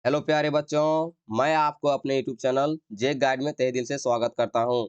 Hello प्यारे बच्चों, मैं आपको अपने यूट्यूब चैनल जे गाइड में तहे दिल से स्वागत करता हूं।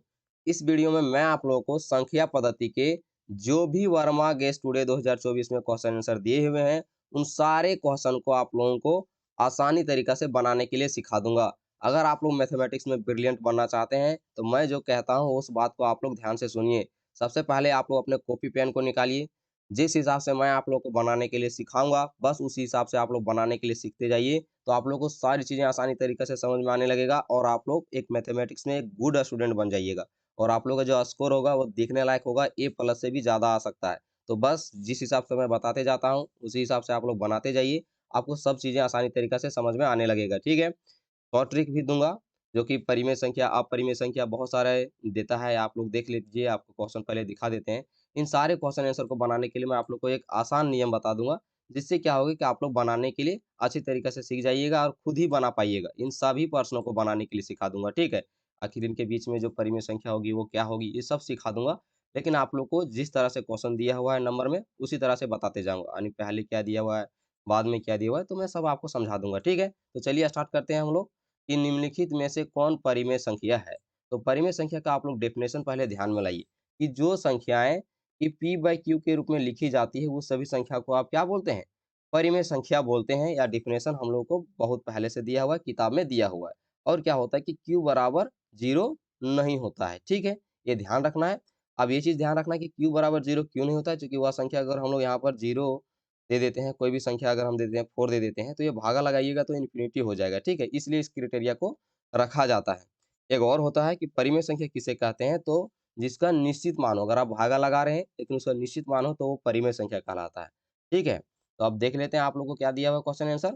इस वीडियो में मैं आप लोगों को संख्या पद्धति के जो भी वर्मा गेस्ट टुडे 2024 में क्वेश्चन आंसर दिए हुए हैं, उन सारे क्वेश्चन को आप लोगों को आसानी तरीका से बनाने के लिए सिखा दूंगा। अगर आप लोग मैथमेटिक्स में ब्रिलियंट बनना चाहते हैं, तो मैं जो कहता हूँ उस बात को आप लोग ध्यान से सुनिए। सबसे पहले आप लोग अपने कॉपी पेन को निकालिए। जिस हिसाब से मैं आप लोग को बनाने के लिए सिखाऊंगा, बस उसी हिसाब से आप लोग बनाने के लिए सीखते जाइए। तो आप लोगों को सारी चीज़ें आसानी तरीके से समझ में आने लगेगा और आप लोग एक मैथमेटिक्स में एक गुड स्टूडेंट बन जाइएगा। और आप लोगों का जो स्कोर होगा वो देखने लायक होगा, ए प्लस से भी ज़्यादा आ सकता है। तो बस जिस हिसाब से मैं बताते जाता हूँ, उसी हिसाब से आप लोग बनाते जाइए। आपको सब चीज़ें आसानी तरीके से समझ में आने लगेगा, ठीक है? शॉर्ट ट्रिक भी दूँगा, जो कि परिमेय संख्या, अपरिमेय संख्या बहुत सारे देता है, आप लोग देख लीजिए, आपको क्वेश्चन पहले दिखा देते हैं। इन सारे क्वेश्चन आंसर को बनाने के लिए मैं आप लोग को एक आसान नियम बता दूँगा, जिससे क्या होगा कि आप लोग बनाने के लिए अच्छी तरीके से सीख जाइएगा और खुद ही बना पाइएगा। इन सभी प्रश्नों को बनाने के लिए सिखा दूँगा, ठीक है? आखिर इनके बीच में जो परिमेय संख्या होगी, वो क्या होगी, ये सब सिखा दूँगा। लेकिन आप लोग को जिस तरह से क्वेश्चन दिया हुआ है नंबर में, उसी तरह से बताते जाऊँगा। यानी पहले क्या दिया हुआ है, बाद में क्या दिया हुआ है, तो मैं सब आपको समझा दूँगा, ठीक है? तो चलिए स्टार्ट करते हैं हम लोग। कि निम्नलिखित में से कौन परिमेय संख्या है? तो परिमेय संख्या का आप लोग डेफिनेशन पहले ध्यान में लाइए कि जो संख्याएँ कि P बाई Q के रूप में लिखी जाती है, वो सभी संख्या को आप क्या बोलते हैं? परिमेय संख्या बोलते हैं। या डेफिनेशन हम लोग को बहुत पहले से दिया हुआ है, किताब में दिया हुआ है। और क्या होता है कि Q बराबर 0 नहीं होता है, ठीक है? ये ध्यान रखना है। अब ये चीज़ ध्यान रखना है कि Q बराबर 0 क्यों नहीं होता है? क्योंकि वह संख्या अगर हम लोग यहाँ पर 0 दे देते हैं, कोई भी संख्या अगर हम दे देते हैं 4 दे देते हैं, तो ये भागा लगाइएगा तो इन्फिनिटी हो जाएगा, ठीक है? इसलिए इस क्राइटेरिया को रखा जाता है। एक और होता है कि परिमेय संख्या किसे कहते हैं, तो जिसका निश्चित मान हो, अगर आप भागा लगा रहे हैं लेकिन उसका निश्चित मान हो, तो वो परिमेय संख्या कहलाता है, ठीक है? तो अब देख लेते हैं आप लोगों को क्या दिया हुआ है क्वेश्चन आंसर,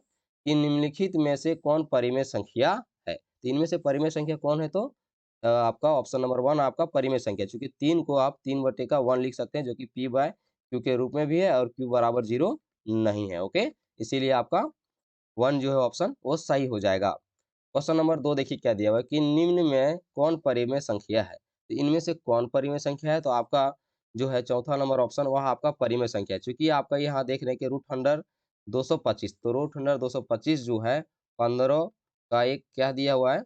कि निम्नलिखित में से कौन परिमेय संख्या है? तो इनमें से परिमेय संख्या कौन है? तो आपका ऑप्शन नंबर 1 आपका परिमेय संख्या, चूँकि 3 को आप 3/1 लिख सकते हैं, जो कि P बाय Q के रूप में भी है और Q बराबर 0 नहीं है, ओके? इसीलिए आपका 1 जो है ऑप्शन वो सही हो जाएगा। क्वेश्चन नंबर 2 देखिए क्या दिया हुआ है, कि निम्न में कौन परिमेय संख्या है? तो इनमें से कौन परिमेय संख्या है? तो आपका जो है चौथा नंबर ऑप्शन, वह आपका परिमेय संख्या है। चूँकि आपका यहाँ देख रहे हैं कि रूट अंडर 225, तो रूट अंडर 225 जो है 15 का एक क्या दिया हुआ है,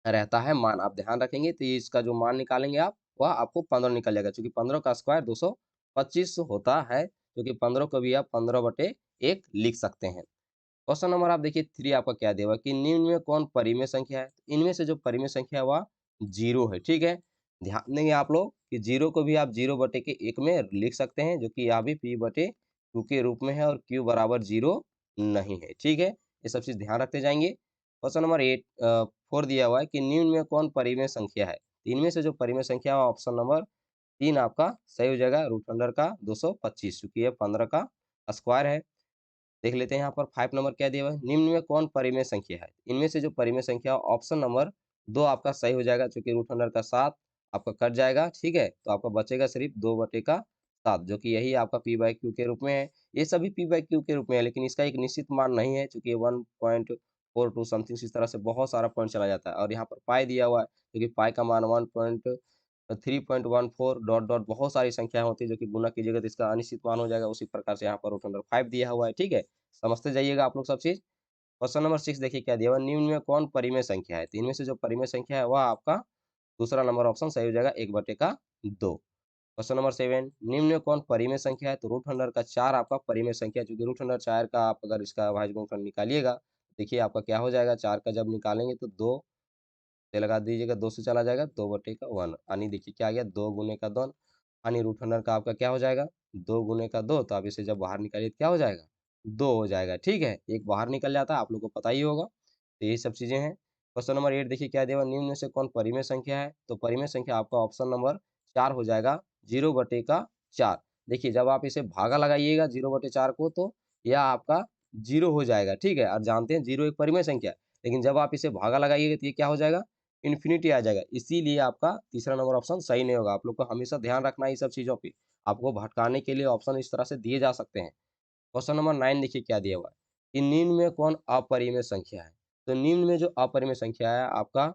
रहता है मान। आप ध्यान रखेंगे तो ये इसका जो मान निकालेंगे आप, वह आपको 15 निकल जाएगा, क्योंकि 15 का स्क्वायर 225 होता है, क्योंकि 15 को भी आप 15/1 लिख सकते हैं। क्वेश्चन नंबर आप देखिए 3 आपका क्या दिया हुआ है, कि निम्न में कौन परिमेय संख्या है? इनमें से जो परिमेय संख्या है वह 0 है, ठीक है? ध्यान देंगे आप लोग कि 0 को भी आप 0/1 में लिख सकते हैं, जो कि यहाँ भी P/2 के रूप में है और Q बराबर 0 नहीं है, ठीक है? ये सब चीज़ ध्यान रखते जाएँगे। क्वेश्चन नंबर 4 दिया हुआ है, कि निम्न में कौन परिमेय संख्या है? इनमें से जो परिमेय संख्या है ऑप्शन नंबर 3 आपका सही हो जाएगा, रूट अंडर का 225, चूँकि ये 15 का स्क्वायर है। देख लेते हैं यहाँ पर 5 नंबर क्या दिया हुआ है, निम्न में कौन परिमेय संख्या है? इनमें से जो परिमेय संख्या ऑप्शन नंबर 2 आपका सही हो जाएगा, चूँकि रूट अंडर का 7 आपका कट जाएगा, ठीक है? तो आपका बचेगा सिर्फ 2/7, जो कि यही आपका P/Q के रूप में है। ये सभी P/Q के रूप में है, लेकिन इसका एक निश्चित मान नहीं है, चूँकि 1.42 समथिंग इस तरह से बहुत सारा पॉइंट चला जाता है। और यहाँ पर पाई दिया हुआ है, क्योंकि पाई का मान 3.14 डॉट डॉट बहुत सारी संख्याएँ होती हैं, जो कि गुणा कीजिएगा तो इसका अनिश्चित मान हो जाएगा। उसी प्रकार से यहाँ पर रूट अंडर 5 दिया हुआ है, ठीक है? समझते जाइएगा आप लोग सब चीज़। क्वेश्चन नंबर 6 देखिए क्या दिया हुआ है, निम्न में कौन परिमेय संख्या है? तो इनमें से जो परिमेय संख्या है वह आपका दूसरा नंबर ऑप्शन सही हो जाएगा, 1/2। क्वेश्चन नंबर 7, निम्न में कौन परिमेय संख्या है? तो रूट अंडर का 4 आपका परिमेय संख्या है, चूँकि रूट अंडर 4 का आप अगर इसका अभाज्य गुणनफल निकालिएगा, देखिए आपका क्या हो जाएगा, 4 का जब निकालेंगे तो 2 से लगा दीजिएगा, 2 से चला जाएगा, 2/1 यानी देखिए क्या आ गया, 2 गुने का 2 यानी रूट अंडर का आपका क्या हो जाएगा, 2 गुने का 2, तो आप इसे जब बाहर निकालिए तो क्या हो जाएगा, 2 हो जाएगा, ठीक है? एक बाहर निकल जाता है, आप लोग को पता ही होगा। तो यही सब चीज़ें हैं। क्वेश्चन नंबर 8 देखिए क्या दिया हुआ है, निम्न में से कौन परिमेय संख्या है? तो परिमेय संख्या आपका ऑप्शन नंबर 4 हो जाएगा, 0/4। देखिए जब आप इसे भागा लगाइएगा 0/4 को, तो यह आपका 0 हो जाएगा, ठीक है? और जानते हैं 0 एक परिमेय संख्या है, लेकिन जब आप इसे भागा लगाइएगा तो ये क्या हो जाएगा, इन्फिनिटी आ जाएगा। इसीलिए आपका तीसरा नंबर ऑप्शन सही नहीं होगा। आप लोग को हमेशा ध्यान रखना है ये सब चीज़ों पे। आपको भटकाने के लिए ऑप्शन इस तरह से दिए जा सकते हैं। क्वेश्चन नंबर 9 देखिए क्या दिया हुआ है, कि निम्न में कौन अपरिमेय संख्या है? तो निम्न में जो अपरिमेय संख्या है आपका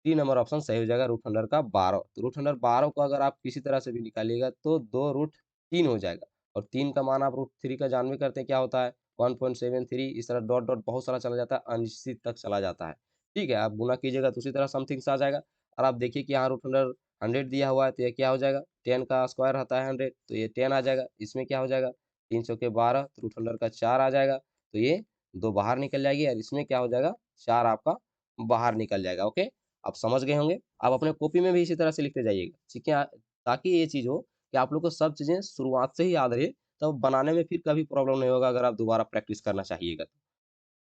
3 नंबर ऑप्शन सही हो जाएगा, रूट अंडर का 12। तो रूट अंडर 12 को अगर आप किसी तरह से भी निकालिएगा तो 2 रूट 3 हो जाएगा, और 3 का मान आप रूट 3 का जानबे करते हैं क्या होता है, 1.73 इस तरह डॉट डॉट बहुत सारा चला जाता है, अनिश्चित तक चला जाता है। ठीक है, आप गुना कीजिएगा तो उसी तरह समथिंग से आ जाएगा। और आप देखिए कि यहाँ रूट अंडर 100 दिया हुआ है तो ये क्या हो जाएगा, 10 का स्क्वायर रहता है 100 तो ये 10 आ जाएगा। इसमें क्या हो जाएगा, 3 चौके 12 तो रूट अंडर का 4 आ जाएगा, तो ये 2 बाहर निकल जाएगी और इसमें क्या हो जाएगा, 4 आपका बाहर निकल जाएगा। ओके, आप समझ गए होंगे। आप अपने कॉपी में भी इसी तरह से लिखते जाइएगा, ठीक है, ताकि ये चीज़ हो कि आप लोग को सब चीज़ें शुरुआत से ही याद रहे, तब बनाने में फिर कभी प्रॉब्लम नहीं होगा अगर आप दोबारा प्रैक्टिस करना चाहिएगा तो।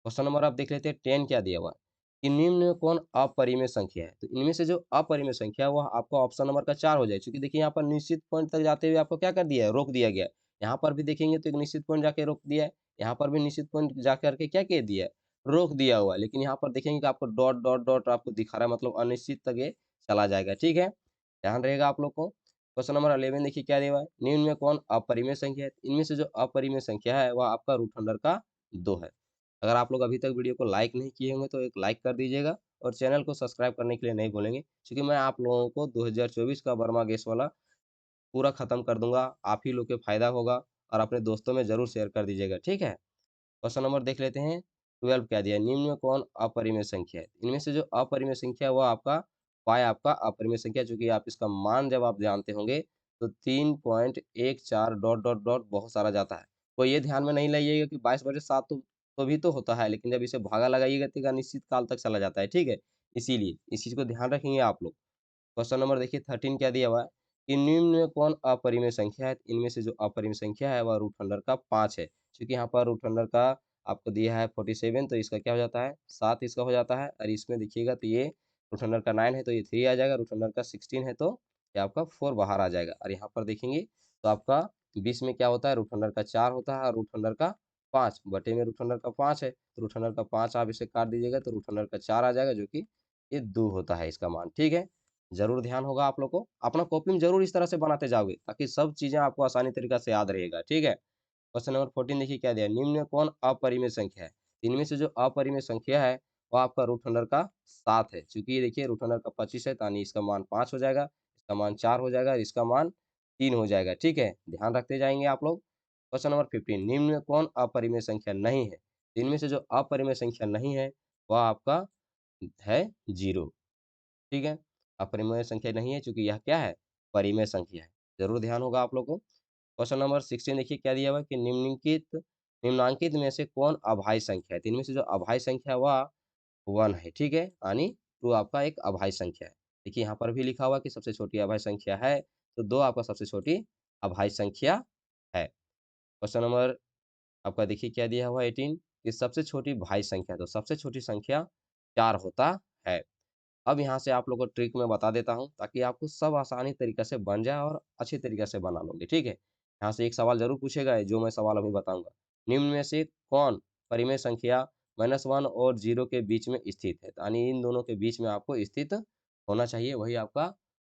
क्वेश्चन नंबर आप देख लेते हैं 10 क्या दिया हुआ है कि निम्न में कौन अपरिमेय संख्या है। तो इनमें से जो अपरिमेय संख्या है वह आपका ऑप्शन नंबर का 4 हो जाए, क्योंकि देखिए यहाँ पर निश्चित पॉइंट तक जाते हुए आपको क्या कर दिया है, रोक दिया गया है। यहाँ पर भी देखेंगे तो एक निश्चित पॉइंट जाके रोक दिया है, यहाँ पर भी निश्चित पॉइंट जा करके क्या कह दिया है, रोक दिया हुआ है। लेकिन यहाँ पर देखेंगे कि आपको डॉट डॉट डॉट आपको दिखा रहा है, मतलब अनिश्चित तक ये चला जाएगा। ठीक है, ध्यान रहेगा आप लोग को। क्वेश्चन नंबर 11 देखिए क्या दिया हुआ है, निम्न में कौन अपरिमेय संख्या है। इनमें से जो अपरिमेय संख्या है वह आपका रूट अंडर का 2 है। अगर आप लोग अभी तक वीडियो को लाइक नहीं किए होंगे तो एक लाइक कर दीजिएगा और चैनल को सब्सक्राइब करने के लिए नहीं भूलेंगे, क्योंकि मैं आप लोगों को 2024 का वर्मा गैस वाला पूरा खत्म कर दूंगा, आप ही लोग के फायदा होगा। और अपने दोस्तों में जरूर शेयर कर दीजिएगा, ठीक है। क्वेश्चन नंबर देख लेते हैं 12 क्या दिया है, निम्न में कौन अपरिमेय संख्या है। इनमें से जो अपरिमेय संख्या है वो आपका पाई आपका अपरिमेय संख्या, चूंकि आप इसका मान जब आप जानते होंगे तो 3.14 डॉट डॉट डॉट बहुत सारा जाता है। कोई ये ध्यान में नहीं लाइएगा कि 22/7 तो भी तो होता है, लेकिन जब इसे भागा लगाइएगा तो एक अनिश्चित काल तक चला जाता है। ठीक है, इसीलिए इस चीज को ध्यान रखेंगे आप लोग। क्वेश्चन नंबर देखिए 13 क्या दिया हुआ है कि निम्न में कौन अपरिमेय संख्या है। इनमें से जो अपरिमेय संख्या है वह रूट अंडर का 5 है, क्योंकि यहाँ पर रूट अंडर का आपको दिया है 47 तो इसका क्या हो जाता है, 7 इसका हो जाता है। और इसमें देखिएगा तो ये रूट अंडर का 9 है तो ये 3 आ जाएगा, रूट अंडर का 16 है तो ये आपका 4 बाहर आ जाएगा। और यहाँ पर देखेंगे तो आपका 20 में क्या होता है, रूट अंडर का 4 होता है और रूट अंडर का 5 बटे में रूट अंडर का 5 है, तो रूट अंडर का 5 आप इसे काट दीजिएगा तो रूट अंडर का 4 आ जाएगा, जो कि ये 2 होता है इसका मान। ठीक है, जरूर ध्यान होगा आप लोग को, अपना कॉपी में जरूर इस तरह से बनाते जाओगे ताकि सब चीजें आपको आसानी तरीका से याद रहेगा। ठीक है, क्वेश्चन नंबर 14 देखिए क्या दिया है, निम्न में कौन अपरिमेय संख्या है। इनमें से जो अपरिमेय संख्या है वो आपका रूट अंडर का 7 है, क्योंकि ये देखिए रूट अंडर का 25 है यानी इसका मान 5 हो जाएगा, इसका मान 4 हो जाएगा, इसका मान 3 हो जाएगा। ठीक है, ध्यान रखते जाएंगे आप लोग। क्वेश्चन नंबर 15 निम्न में कौन अपरिमेय संख्या नहीं है। इनमें से जो अपरिमेय संख्या नहीं है वह आपका है 0। ठीक है, अपरिमेय संख्या नहीं है क्योंकि यह क्या है, परिमेय संख्या है। जरूर ध्यान होगा आप लोग को। क्वेश्चन नंबर 16 देखिए क्या दिया हुआ है कि निम्नांकित में से कौन अभाज्य संख्या है। तो इनमें से जो अभाज्य संख्या है वह 1 है। ठीक है, यानी 2 आपका एक अभाज्य संख्या है। देखिए यहाँ पर भी लिखा हुआ है कि सबसे छोटी अभाज्य संख्या है, तो 2 आपका सबसे छोटी अभाज्य संख्या है। क्वेश्चन नंबर आपका देखिए क्या दिया हुआ है 18 कि सबसे छोटी भाज्य संख्या, तो सबसे छोटी संख्या 4 होता है। अब यहाँ से आप लोगों को ट्रिक मैं बता देता हूँ ताकि आपको सब आसानी तरीके से बन जाए और अच्छे तरीके से बना लोगे। ठीक है, यहाँ से एक सवाल जरूर पूछेगा, जो मैं सवाल अभी बताऊंगा। निम्न में से कौन परिमेय संख्या -1 और 0 के बीच में स्थित है, यानी इन दोनों के बीच में आपको स्थित होना चाहिए, वही आपका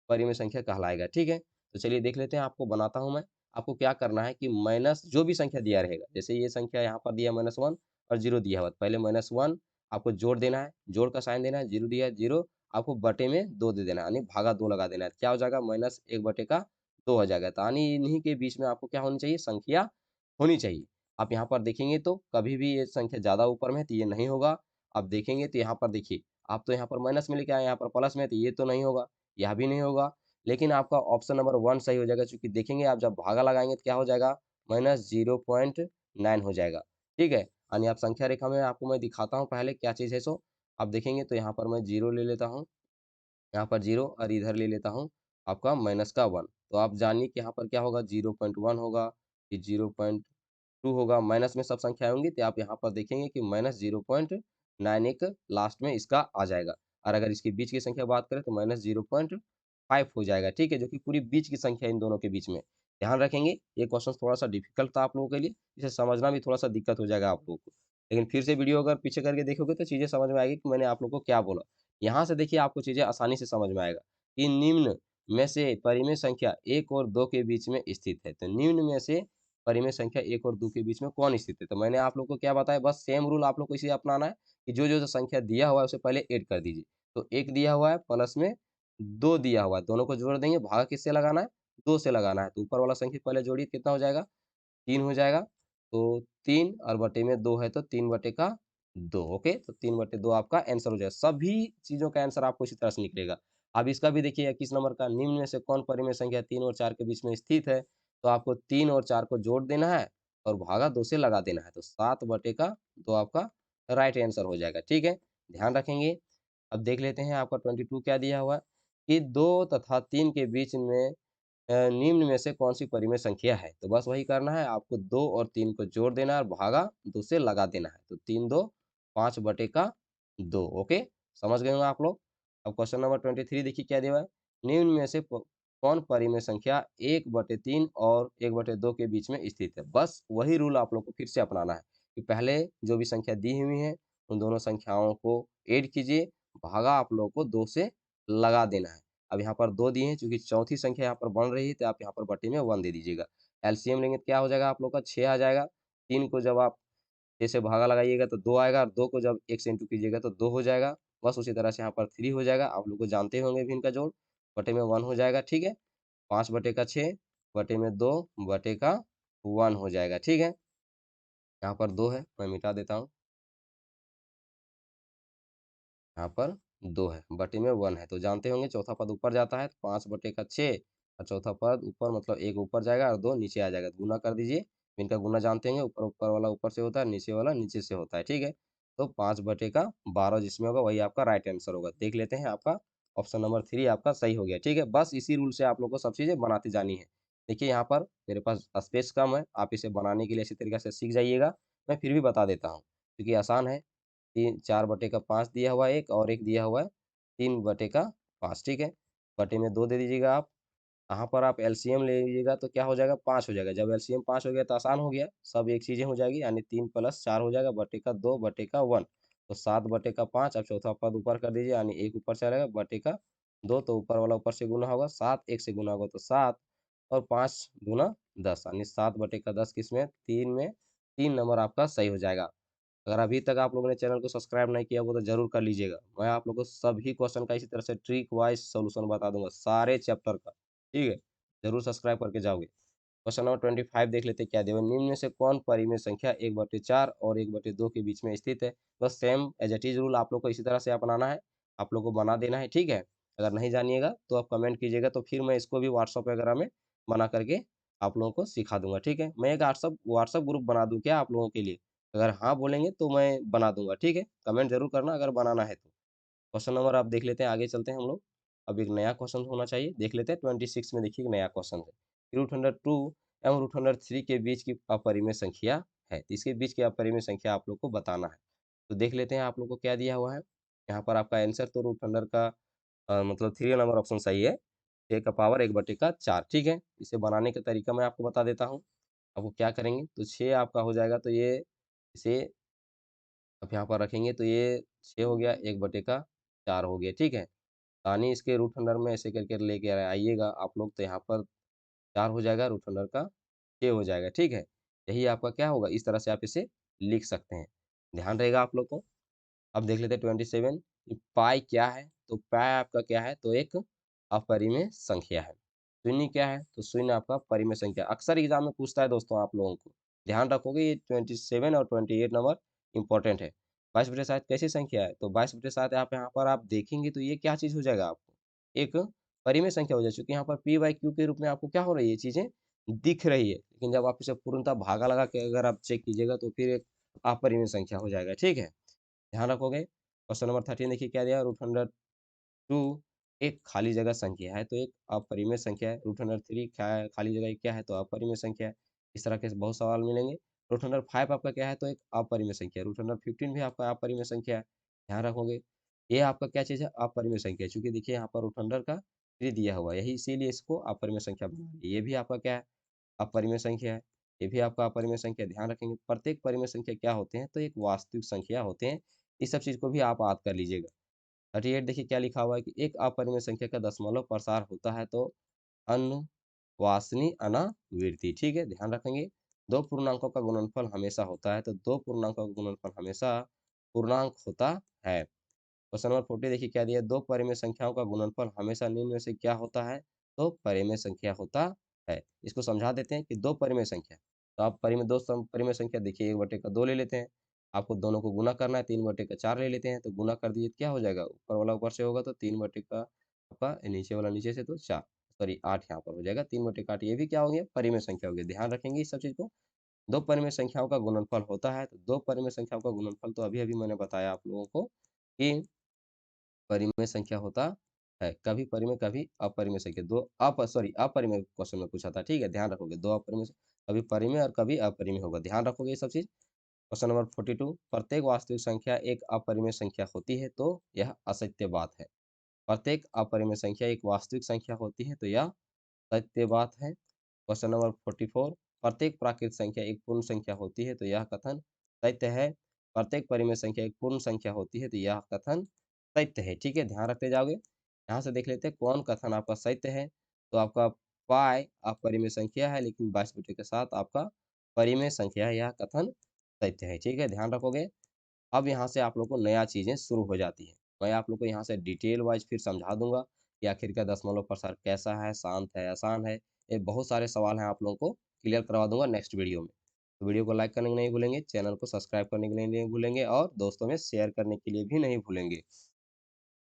परिमेय संख्या कहलाएगा। ठीक है, तो चलिए देख लेते हैं, आपको बनाता हूँ मैं। आपको क्या करना है कि माइनस जो भी संख्या दिया रहेगा, जैसे ये संख्या यहाँ पर दिया -1 और 0 दिया हुआ, पहले -1 आपको जोड़ देना है, जोड़ का साइन देना है, 0 दिया है 0 आपको बटे में 2 दे देना है, यानी भागा 2 लगा देना है। क्या हो जाएगा, -1/2 हो जाएगा। तो यानी इन्हीं के बीच में आपको क्या होनी चाहिए, संख्या होनी चाहिए। आप यहाँ पर देखेंगे तो कभी भी ये संख्या ज़्यादा ऊपर में है तो ये नहीं होगा। आप देखेंगे तो यहाँ पर देखिए, आप तो यहाँ पर माइनस में लेके आए, यहाँ पर प्लस में है तो ये तो नहीं होगा, यह भी नहीं होगा। लेकिन आपका ऑप्शन नंबर 1 सही हो जाएगा, क्योंकि देखेंगे आप जब भागा लगाएँगे तो क्या हो जाएगा, -0.9 हो जाएगा। ठीक है, यानी आप संख्या रेखा में आपको मैं दिखाता हूँ पहले क्या चीज़ है सो। आप देखेंगे तो यहाँ पर मैं 0 ले लेता हूँ, यहाँ पर 0 और इधर ले लेता हूँ आपका माइनस का 1। तो आप जानिए कि यहाँ पर क्या होगा, 0.1 होगा, फिर 0.2 होगा, माइनस में सब संख्याएँ होंगी तो आप यहाँ पर देखेंगे कि -0.9 एक लास्ट में इसका आ जाएगा। और अगर इसके बीच की संख्या बात करें तो -0.5 हो जाएगा। ठीक है, जो कि पूरी बीच की संख्या है इन दोनों के बीच में। ध्यान रखेंगे, ये क्वेश्चन थोड़ा-सा डिफिकल्ट था आप लोगों के लिए, इसे समझना भी थोड़ा-सा दिक्कत हो जाएगा आप लोगों को। लेकिन फिर से वीडियो अगर पीछे करके देखोगे तो चीज़ें समझ में आएगी कि मैंने आप लोगों को क्या बोला। यहाँ से देखिए आपको चीज़ें आसानी से समझ में आएगा कि निम्न में से परिमेय संख्या 1 और 2 के बीच में स्थित है। तो निम्न में से परिमेय संख्या 1 और 2 के बीच में कौन स्थित है? तो मैंने आप लोग को क्या बताया, बस सेम रूल आप लोग को इसे अपनाना है कि जो-जो संख्या दिया हुआ है उसे पहले ऐड कर दीजिए। तो 1 दिया हुआ है प्लस में 2 दिया हुआ है, दोनों को जोड़ देंगे, भागा किससे लगाना है? 2 से लगाना है। तो ऊपर वाला संख्या पहले जोड़िए कितना हो जाएगा? 3 हो जाएगा। तो 3 और बटे में 2 है तो 3 बटे का 2। ओके, तो 3 बटे 2 आपका आंसर हो जाएगा। सभी चीज़ों का आंसर आपको इसी तरह से निकलेगा। अब इसका भी देखिए 21 नंबर का, निम्न में से कौन परिमेय संख्या 3 और 4 के बीच में स्थित है? तो आपको 3 और 4 को जोड़ देना है और भागा 2 से लगा देना है। तो 7 बटे का 2 आपका राइट आंसर हो जाएगा। ठीक है, ध्यान रखेंगे। अब देख लेते हैं आपका 22 क्या दिया हुआ है कि 2 तथा 3 के बीच में निम्न में से कौन-सी परिमेय संख्या है? तो बस वही करना है, आपको 2 और 3 को जोड़ देना है और भागा 2 से लगा देना है। तो 3 2 5 बटे का 2। ओके, समझ गए होंगे आप लोग। अब क्वेश्चन नंबर 23 देखिए क्या दिया हुआ है? निम्न में से कौन परिमेय संख्या 1 बटे 3 और 1 बटे 2 के बीच में स्थित है? बस वही रूल आप लोग को फिर से अपनाना है कि पहले जो भी संख्या दी हुई है, उन दोनों संख्याओं को ऐड कीजिए, भागा आप लोगों को 2 से लगा देना है। अब यहाँ पर 2 दिए हैं, चूँकि चौथी संख्या यहाँ पर बन रही है, तो आप यहाँ पर बटे में 1 दे दीजिएगा। एलसीएम लेंगे तो क्या हो जाएगा आप लोग का? 6 आ जाएगा। 3 को जब आप 6 से भागा लगाइएगा तो 2 आएगा और 2 को जब 1 से इंटू कीजिएगा तो 2 हो जाएगा। बस उसी तरह से यहाँ पर 3 हो जाएगा। आप लोग को जानते होंगे भी इनका जोड़, बटे में 1 हो जाएगा, ठीक है? 5 बटे का 6 बटे में 2 बटे का 1 हो जाएगा, ठीक है? यहाँ पर 2 है, मैं मिटा देता हूँ। यहाँ पर 2 है, बटे में 1 है, तो जानते होंगे चौथा पद ऊपर जाता है, 5 बटे का 6 और चौथा पद ऊपर मतलब 1 ऊपर जाएगा और 2 नीचे आ जाएगा, तो गुना कर दीजिए। इनका गुना जानते होंगे, ऊपर ऊपर वाला ऊपर से होता है, नीचे वाला नीचे से होता है, ठीक है? तो 5 बटे का 12 जिसमें होगा वही आपका राइट आंसर होगा। देख लेते हैं आपका ऑप्शन नंबर 3 आपका सही हो गया, ठीक है? बस इसी रूल से आप लोग को सब चीज़ें बनाती जानी है। देखिए यहाँ पर मेरे पास स्पेस कम है, आप इसे बनाने के लिए इसी तरीके से सीख जाइएगा। मैं फिर भी बता देता हूँ, क्योंकि आसान है। 3 4 बटे का 5 दिया हुआ है एक और एक दिया हुआ है 3 बटे का 5, ठीक है? बटे में 2 दे दीजिएगा आप। यहाँ पर आप एलसीएम ले लीजिएगा तो क्या हो जाएगा? 5 हो जाएगा। जब एलसीएम 5 हो गया तो आसान हो गया, सब एक चीज़ें हो जाएगी, यानी 3 प्लस 4 हो जाएगा बटे का 2 बटे का 1। तो 7 बटे का 5, अब चौथा पद ऊपर कर दीजिए, यानी 1 ऊपर से आ रहेगा बटे का 2, तो ऊपर वाला ऊपर से गुना होगा, 7 1 से गुना होगा तो 7 और 5 गुना 10, यानी 7 बटे का 10 किसमें? 3 में। 3 नंबर आपका सही हो जाएगा। अगर अभी तक आप लोगों ने चैनल को सब्सक्राइब नहीं किया होगा तो ज़रूर कर लीजिएगा। मैं आप लोगों को सभी क्वेश्चन का इसी तरह से ट्रिक वाइज़ सॉल्यूशन बता दूँगा, सारे चैप्टर का, ठीक है? ज़रूर सब्सक्राइब करके जाओगे। क्वेश्चन नंबर 25 देख लेते हैं क्या दिया हुआ है। निम्न में से कौन परिमेय संख्या 1/4 और 1/2 के बीच में स्थित है? बस same as it is rule आप लोग को इसी तरह से अपनाना है, आप लोग को बना देना है, ठीक है? अगर नहीं जानिएगा तो आप कमेंट कीजिएगा, तो फिर मैं इसको भी व्हाट्सएप वगैरह में बना करके आप लोगों को सिखा दूँगा, ठीक है? मैं एक व्हाट्सएप व्हाट्सएप ग्रुप बना दूँ क्या आप लोगों के लिए? अगर हाँ बोलेंगे तो मैं बना दूँगा, ठीक है? कमेंट ज़रूर करना अगर बनाना है तो। क्वेश्चन नंबर आप देख लेते हैं, आगे चलते हैं हम लोग। अब एक नया क्वेश्चन होना चाहिए, देख लेते हैं 26 में देखिए एक नया क्वेश्चन है। √2 एवं √3 के बीच की अपरिमेय संख्या है। तो इसके बीच की अपरिमेय संख्या आप लोग को बताना है। तो देख लेते हैं आप लोग को क्या दिया हुआ है। यहाँ पर आपका आंसर तो √अंडर का मतलब 3 नंबर ऑप्शन सही है। 6 का पावर 1/4, ठीक है? इसे बनाने का तरीका मैं आपको बता देता हूँ। अब वो क्या करेंगे, तो 6 आपका हो जाएगा तो ये इसे आप यहाँ पर रखेंगे तो ये 6 हो गया, 1/4 हो गया, ठीक है? यानी इसके रूट अंडर में ऐसे करके लेके आइएगा आप लोग, तो यहाँ पर 4 हो जाएगा, रूट अंडर का 6 हो जाएगा, ठीक है? यही आपका क्या होगा, इस तरह से आप इसे लिख सकते हैं। ध्यान रहेगा आप लोग को। अब देख लेते हैं 27 कि पाई क्या है? तो पाई आपका क्या है? तो एक अपरिमेय संख्या है। शून्य क्या है? तो शून्य आपका परिमेय संख्या। अक्सर एग्ज़ाम में पूछता है दोस्तों आप लोगों को। ध्यान रखोगे ये 27 और 28 नंबर इम्पोर्टेंट है। 22/7 कैसी संख्या है? तो 22/7 आप यहाँ पर आप देखेंगे तो ये क्या चीज़ हो जाएगा आपको? एक परिमेय संख्या हो जाए, चूँकि यहाँ पर p बाई q के रूप में आपको क्या हो रही है? ये चीज़ें दिख रही है। लेकिन जब आप इसे पूर्णतः भागा लगा के अगर आप चेक कीजिएगा तो फिर एक अपरिमेय संख्या हो जाएगा, ठीक है? ध्यान रखोगे। क्वेश्चन नंबर 13 देखिए क्या दिया है, √2 एक खाली जगह संख्या है, तो एक अपरिमेय संख्या है। √3 क्या है, खाली जगह क्या है, तो अपरिमेय संख्या है। इस तरह के बहुत सवाल मिलेंगे। √5 आपका क्या है, तो एक अपरिमेय संख्या है। √15 भी आपका अपरिमेय संख्या है। ध्यान रखोगे। ये आपका क्या चीज़ है, अपरिमेय संख्या है। चूँकि देखिए यहाँ पर √3 का 3 दिया हुआ है, यही इसीलिए इसको अपरिमेय संख्या बना दिया। ये भी आपका क्या है, अपरिमेय संख्या है। ये भी आपका अपरिमेय संख्या है। ध्यान रखेंगे, प्रत्येक परिमेय संख्या क्या होते हैं, तो एक वास्तविक संख्या होते हैं। इस सब चीज़ को भी आप याद कर लीजिएगा। 38 देखिए क्या लिखा हुआ है कि एक अपरिमेय संख्या का दशमलव प्रसार होता है तो अनवासनीय अनावृत्ति, ठीक है? ध्यान रखेंगे। 2 पूर्णांकों का गुणनफल हमेशा होता है, तो 2 पूर्णांकों का गुणनफल हमेशा पूर्णांक होता है। क्वेश्चन नंबर 40 देखिए क्या दिया है, 2 परिमेय संख्याओं का गुणनफल हमेशा निम्न में से क्या होता है? तो परिमेय संख्या होता है। इसको समझा देते हैं कि 2 परिमेय संख्या तो आप परिमेय संख्या देखिए 1/2 ले लेते हैं। आपको दोनों को गुना करना है, 3/4 ले लेते हैं, तो गुना कर दीजिए तो क्या हो जाएगा? ऊपर वाला ऊपर से होगा तो 3/का आपका नीचे वाला नीचे से तो 4 सॉरी 8 यहाँ पर हो जाएगा 3/8 ये भी क्या हो गया? परिमेय संख्या हो गई। ध्यान रखेंगे इस सब चीज़ को। 2 परिमेय संख्याओं का गुणनफल होता है, तो 2 परिमेय संख्याओं का गुणनफल तो अभी-अभी मैंने बताया आप लोगों को कि परिमेय संख्या होता है, कभी परिमेय कभी अपरिमेय संख्या। अपरिमेय क्वेश्चन में पूछा था, ठीक है? ध्यान रखोगे 2 अपरिमेय कभी परिमेय और कभी अपरिमेय होगा, ध्यान रखोगे ये सब चीज़। क्वेश्चन नंबर 42 प्रत्येक वास्तविक संख्या एक अपरिमेय संख्या होती है, तो यह असत्य बात है। प्रत्येक अपरिमेय संख्या एक वास्तविक संख्या होती है, तो यह सत्य बात है। क्वेश्चन नंबर 44 प्रत्येक प्राकृत संख्या एक पूर्ण संख्या होती है, तो यह कथन सत्य है। प्रत्येक परिमेय संख्या एक पूर्ण संख्या होती है, तो यह कथन सत्य है। ठीक है, ध्यान रखते जाओगे। यहाँ से देख लेते हैं कौन कथन आपका सत्य है। तो आपका पाई अपरिमेय संख्या है, लेकिन 22 के साथ आपका परिमेय संख्या है, यह कथन सत्य है। ठीक है, ध्यान रखोगे। अब यहाँ से आप लोग को नया चीज़ें शुरू हो जाती हैं। मैं आप लोग को यहाँ से डिटेल वाइज़ फिर समझा दूँगा कि आखिर का दशमलव प्रसार कैसा है, शांत है, आसान है। ये बहुत सारे सवाल हैं आप लोगों को क्लियर करवा दूँगा नेक्स्ट वीडियो में। तो वीडियो को लाइक करने के नहीं भूलेंगे, चैनल को सब्सक्राइब करने के लिए नहीं भूलेंगे और दोस्तों में शेयर करने के लिए भी नहीं भूलेंगे।